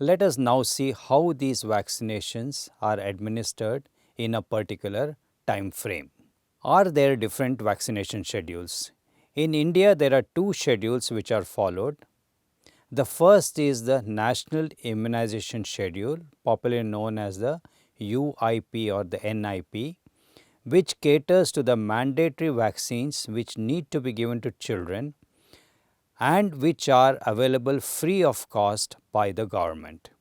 Let us now see how these vaccinations are administered in a particular time frame. Are there different vaccination schedules? In India, there are two schedules which are followed. The first is the National Immunization Schedule, popularly known as the UIP or the NIP, which caters to the mandatory vaccines which need to be given to children and which are available free of cost by the government.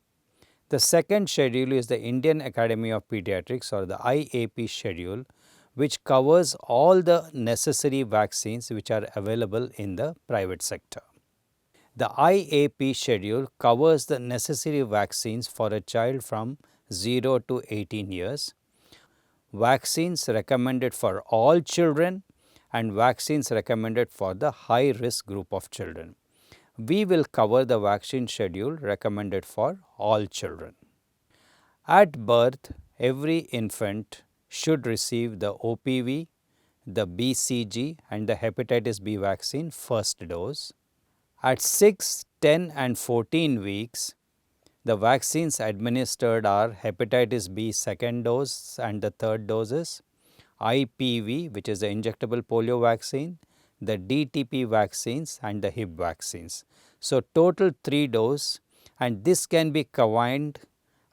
The second schedule is the Indian Academy of Pediatrics or the IAP schedule, which covers all the necessary vaccines which are available in the private sector. The IAP schedule covers the necessary vaccines for a child from 0 to 18 years, vaccines recommended for all children and vaccines recommended for the high risk group of children. We will cover the vaccine schedule recommended for all children. At birth, every infant should receive the OPV, the BCG and the Hepatitis B vaccine first dose. At 6, 10 and 14 weeks, the vaccines administered are Hepatitis B second dose and the third doses, IPV which is the injectable polio vaccine, the DTP vaccines and the Hib vaccines. So, total 3 dose, and this can be combined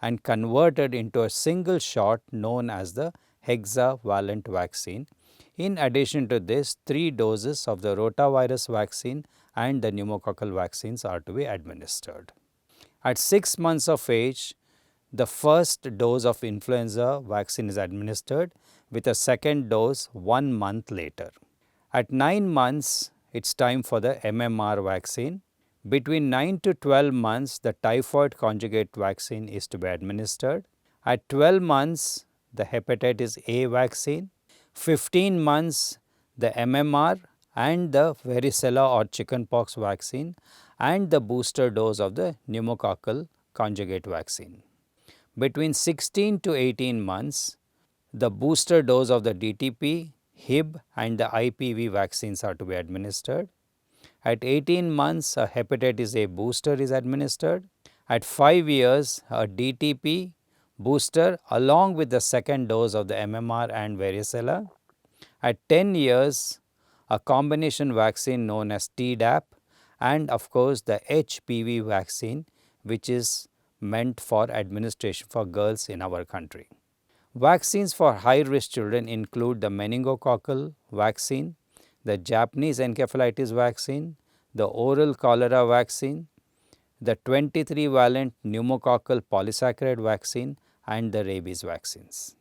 and converted into a single shot known as the hexavalent vaccine. In addition to this, 3 doses of the rotavirus vaccine and the pneumococcal vaccines are to be administered. At 6 months of age, the first dose of influenza vaccine is administered with a second dose 1 month later. At 9 months, it is time for the MMR vaccine. Between 9 to 12 months, the Typhoid Conjugate Vaccine is to be administered. At 12 months, the Hepatitis A vaccine. 15 months, the MMR and the varicella or chickenpox vaccine and the booster dose of the pneumococcal conjugate vaccine. Between 16 to 18 months, the booster dose of the DTP, Hib and the IPV vaccines are to be administered. At 18 months, a Hepatitis A booster is administered. At 5 years, a DTP booster along with the second dose of the MMR and varicella. At 10 years, a combination vaccine known as Tdap and of course, the HPV vaccine which is meant for administration for girls in our country. Vaccines for high risk children include the meningococcal vaccine, the Japanese encephalitis vaccine, the oral cholera vaccine, the 23-valent pneumococcal polysaccharide vaccine and the rabies vaccines.